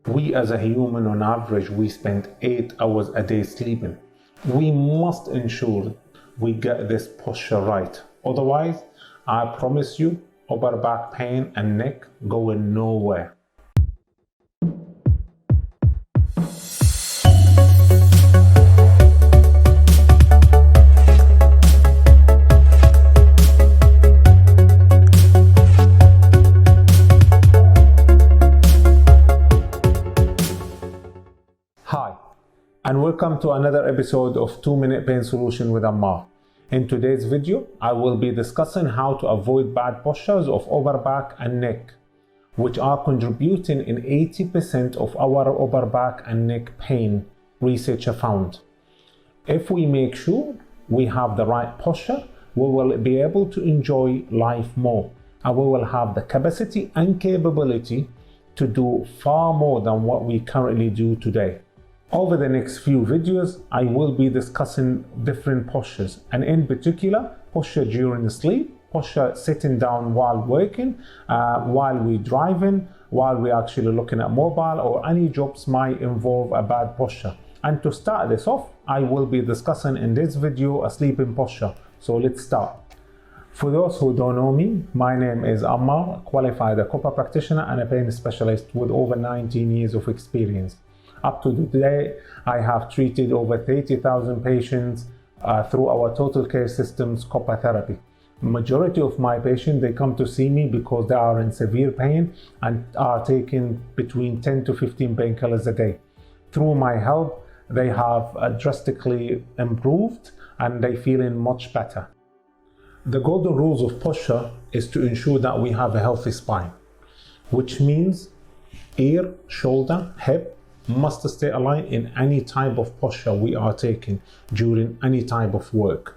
We as a human on average, we spend 8 hours a day sleeping. We must ensure we get this posture right. Otherwise, I promise you, upper back pain and neck going nowhere. Hi, and welcome to another episode of 2-Minute Pain Solution with Ammar. In today's video, I will be discussing how to avoid bad postures of upper back and neck, which are contributing in 80% of our upper back and neck pain, research found. If we make sure we have the right posture, we will be able to enjoy life more, and we will have the capacity and capability to do far more than what we currently do today. Over the next few videos, I will be discussing different postures, and in particular, posture during sleep, posture sitting down while working, while we're driving, while we're actually looking at mobile, or any jobs might involve a bad posture. And to start this off, I will be discussing in this video a sleeping posture. So let's start. For those who don't know me, my name is Ammar, qualified COPA practitioner and a pain specialist with over 19 years of experience. Up to today, I have treated over 30,000 patients through our total care systems COPA therapy. Majority of my patients, they come to see me because they are in severe pain and are taking between 10 to 15 painkillers a day. Through my help, they have drastically improved and they feeling much better. The golden rules of posture is to ensure that we have a healthy spine, which means ear, shoulder, hip must stay aligned in any type of posture we are taking during any type of work.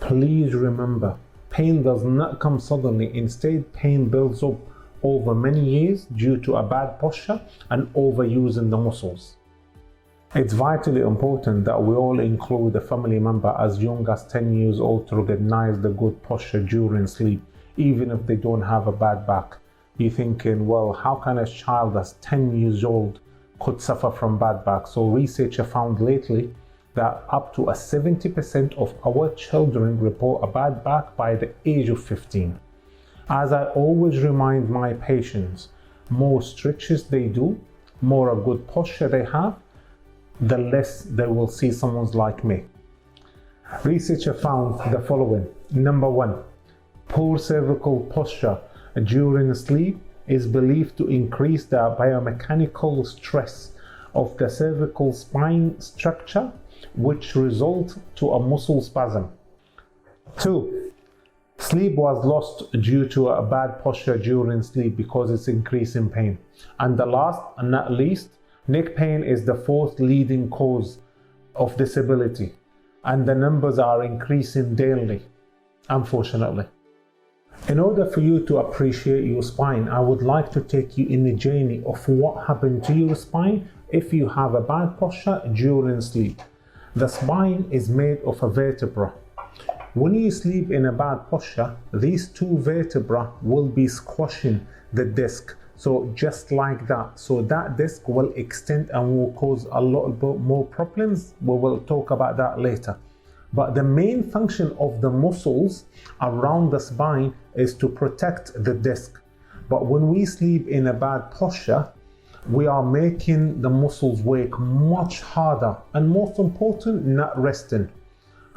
Please remember, pain does not come suddenly. Instead, pain builds up over many years due to a bad posture and overusing the muscles. It's vitally important that we all include a family member as young as 10 years old to recognize the good posture during sleep, even if they don't have a bad back. You're thinking, well, how can a child that's 10 years old could suffer from bad back? So research found lately that up to 70% of our children report a bad back by the age of 15. As I always remind my patients, more stretches they do, more a good posture they have, the less they will see someone like me. Research found the following. Number 1, poor cervical posture during sleep is believed to increase the biomechanical stress of the cervical spine structure, which results to a muscle spasm. 2, sleep was lost due to a bad posture during sleep because it's increasing pain. And the last and not least, neck pain is the 4th leading cause of disability, and the numbers are increasing daily, unfortunately. In order for you to appreciate your spine, I would like to take you in the journey of what happened to your spine if you have a bad posture during sleep. The spine is made of a vertebra. When you sleep in a bad posture, these 2 vertebrae will be squashing the disc. So just like that. So that disc will extend and will cause a lot more problems. We will talk about that later. But the main function of the muscles around the spine is to protect the disc. But when we sleep in a bad posture, we are making the muscles work much harder, and most important, not resting.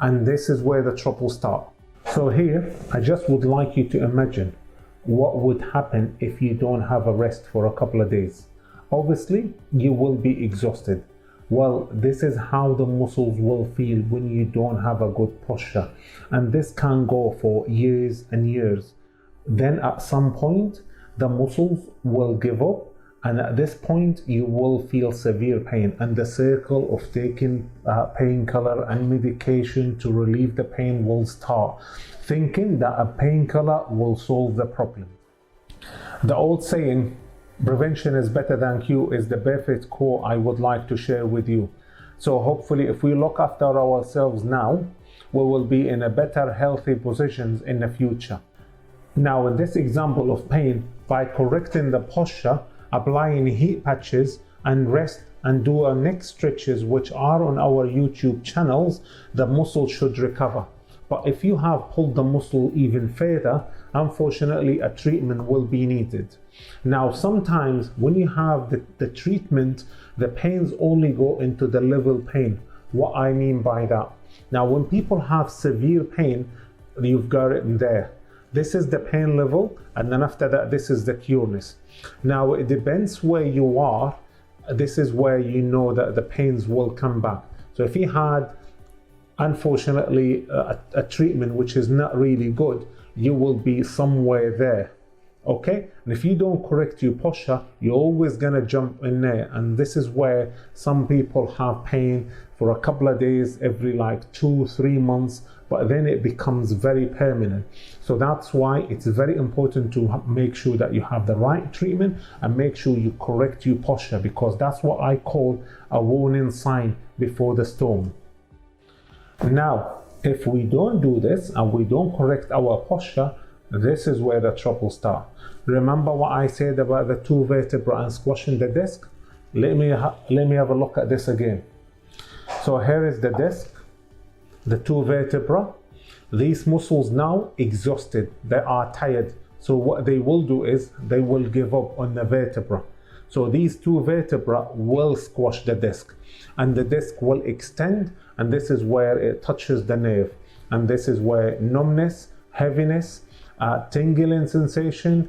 And this is where the trouble starts. So here, I just would like you to imagine what would happen if you don't have a rest for a couple of days. Obviously, you will be exhausted. Well, this is how the muscles will feel when you don't have a good posture. And this can go for years and years. Then at some point, the muscles will give up. And at this point, you will feel severe pain. And the circle of taking painkiller and medication to relieve the pain will start, thinking that a painkiller will solve the problem. The old saying, prevention is better than cure, is the perfect quote I would like to share with you. So hopefully if we look after ourselves now, we will be in a better healthy positions in the future. Now in this example of pain, by correcting the posture, applying heat patches and rest and do our neck stretches, which are on our YouTube channels, the muscle should recover. But if you have pulled the muscle even further, unfortunately a treatment will be needed. Now sometimes when you have the treatment, the pains only go into the level pain. What I mean by that, now when people have severe pain, you've got it in there. This is the pain level, and then after that this is the cureness. Now it depends where you are. This is where you know that the pains will come back. So if you had unfortunately a treatment which is not really good, you will be somewhere there. Okay, and if you don't correct your posture, you're always gonna jump in there, and this is where some people have pain for a couple of days every like 2-3 months, but then it becomes very permanent. So that's why it's very important to make sure that you have the right treatment and make sure you correct your posture, because that's what I call a warning sign before the storm. Now if we don't do this and we don't correct our posture, this is where the trouble starts. Remember what I said about the 2 vertebrae and squashing the disc? Let me have a look at this again. So here is the disc, the 2 vertebrae. These muscles now exhausted, they are tired. So what they will do is they will give up on the vertebra. So these 2 vertebrae will squash the disc, and the disc will extend, and this is where it touches the nerve, and this is where numbness, heaviness, tingling sensation,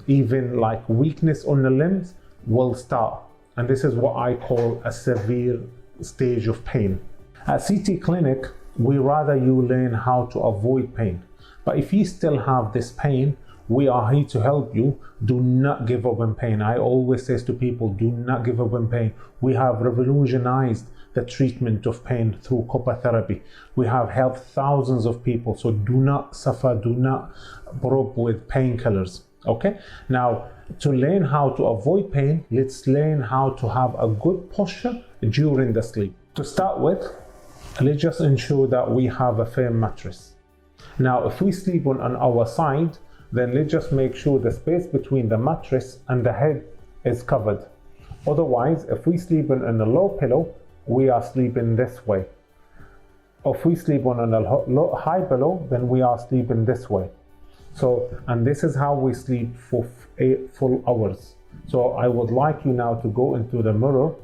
even like weakness on the limbs will start, and this is what I call a severe stage of pain. At CT Clinic, we rather you learn how to avoid pain, but if you still have this pain, we are here to help you. Do not give up in pain. I always say to people, do not give up in pain. We have revolutionized the treatment of pain through COPA therapy. We have helped thousands of people, so do not suffer, do not probe with painkillers. Okay, now to learn how to avoid pain, let's learn how to have a good posture during the sleep. To start with, let's just ensure that we have a firm mattress. Now if we sleep on our side, then let's just make sure the space between the mattress and the head is covered. Otherwise, if we sleep on a low pillow, we are sleeping this way. If we sleep on a high pillow, then we are sleeping this way. So, and this is how we sleep for 8 full hours. So I would like you now to go into the mirror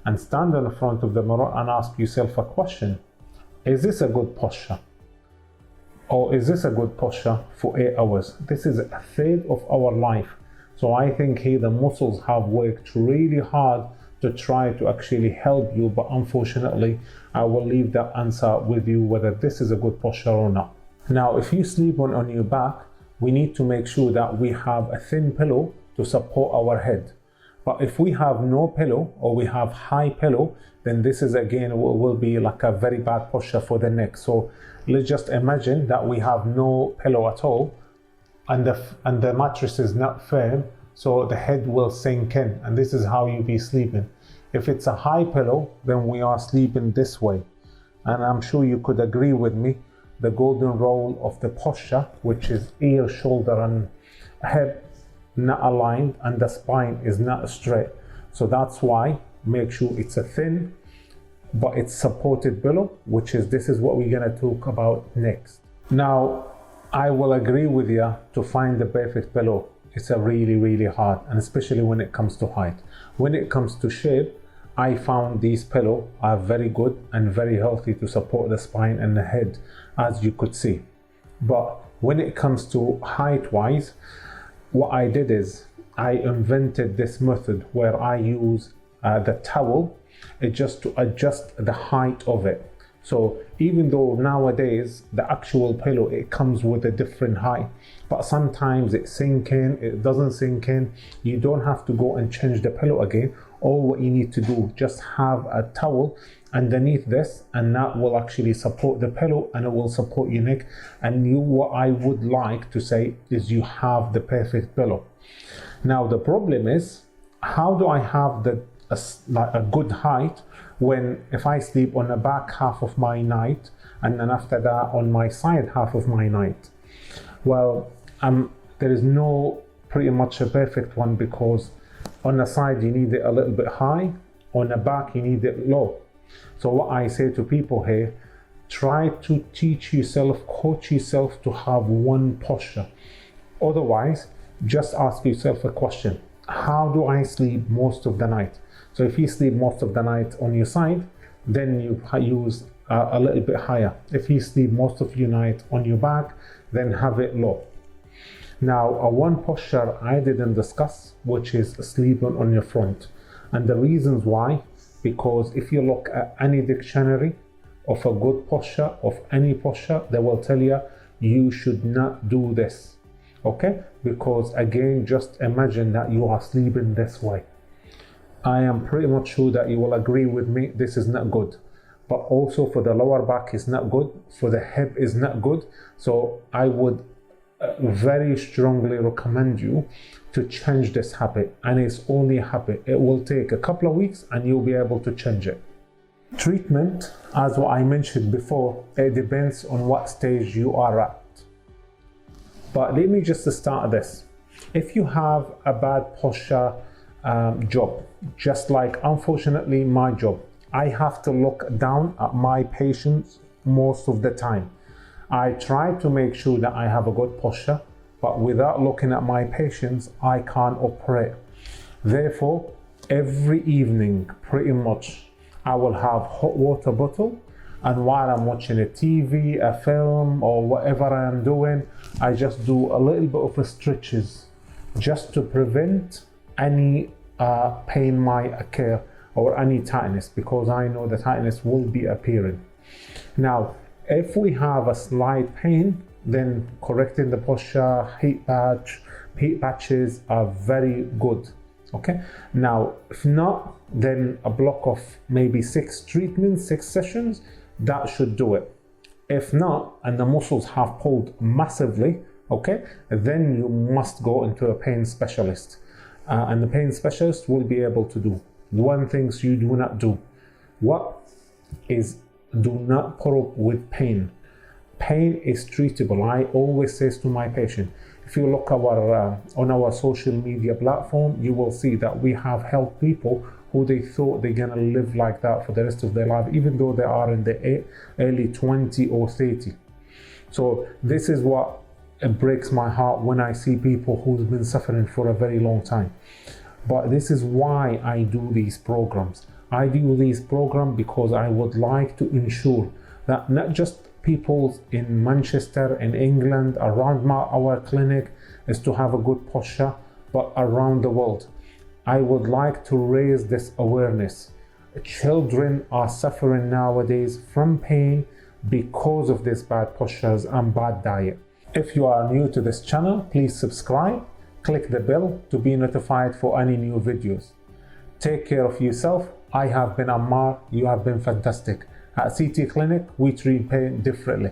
and stand in front of the mirror and ask yourself a question. Is this a good posture? Or is this a good posture for 8 hours? This is a third of our life. So I think here the muscles have worked really hard to try to actually help you, but unfortunately I will leave that answer with you whether this is a good posture or not. Now if you sleep on your back, we need to make sure that we have a thin pillow to support our head. But if we have no pillow or we have high pillow, then this is again will be like a very bad posture for the neck. So let's just imagine that we have no pillow at all, and the mattress is not firm, so the head will sink in, and this is how you be sleeping. If it's a high pillow, then we are sleeping this way. And I'm sure you could agree with me, the golden rule of the posture, which is ear, shoulder and head not aligned, and the spine is not straight. So that's why make sure it's a thin but it's supported pillow, which is this is what we're going to talk about next. Now I will agree with you, to find the perfect pillow, it's a really hard, and especially when it comes to height. When it comes to shape, I found these pillows are very good and very healthy to support the spine and the head, as you could see. But when it comes to height wise, what I did is I invented this method where I use the towel just to adjust the height of it. So even though nowadays the actual pillow, it comes with a different height, but sometimes it sinks in, it doesn't sink in. You don't have to go and change the pillow again. All what you need to do, just have a towel underneath this, and that will actually support the pillow and it will support your neck. And what I would like to say is you have the perfect pillow. Now the problem is, how do I have a good height when if I sleep on the back half of my night and then after that on my side half of my night? Well, there is no pretty much a perfect one, because On the side, you need it a little bit high. On the back, you need it low. So what I say to people here, try to teach yourself, coach yourself to have one posture. Otherwise, just ask yourself a question. How do I sleep most of the night? So if you sleep most of the night on your side, then you use a little bit higher. If you sleep most of your night on your back, then have it low. Now, one posture I didn't discuss, which is sleeping on your front. And the reasons why, because if you look at any dictionary of a good posture, of any posture, they will tell you, you should not do this. Okay? Because again, just imagine that you are sleeping this way. I am pretty much sure that you will agree with me, this is not good. But also for the lower back is not good, for the hip is not good. So I would very strongly recommend you to change this habit, and it's only a habit. It will take a couple of weeks and you'll be able to change it. Treatment, as what I mentioned before, it depends on what stage you are at. But let me just start this. If you have a bad posture job, just like unfortunately my job, I have to look down at my patients most of the time. I try to make sure that I have a good posture, but without looking at my patients, I can't operate. Therefore, every evening, pretty much, I will have hot water bottle, and while I'm watching a TV, a film, or whatever I am doing, I just do a little bit of stretches just to prevent any pain might occur or any tightness, because I know the tightness will be appearing. Now, if we have a slight pain, then correcting the posture, heat patches are very good. Okay. Now, if not, then a block of maybe 6 treatments, 6 sessions, that should do it. If not, and the muscles have pulled massively, okay, then you must go into a pain specialist. And the pain specialist will be able to do one thing you do not do. What is, do not put up with pain. Pain is treatable. I always say to my patient, if you look on our social media platform, you will see that we have helped people who they thought they're gonna live like that for the rest of their life, even though they are in the early 20 or 30. So this is what it breaks my heart when I see people who've been suffering for a very long time. But this is why I do these programs. I do these programs because I would like to ensure that not just people in Manchester, in England, around our clinic is to have a good posture, but around the world. I would like to raise this awareness. Children are suffering nowadays from pain because of these bad postures and bad diet. If you are new to this channel, please subscribe, click the bell to be notified for any new videos. Take care of yourself. I have been Ammar, you have been fantastic. At CT Clinic, we treat pain differently.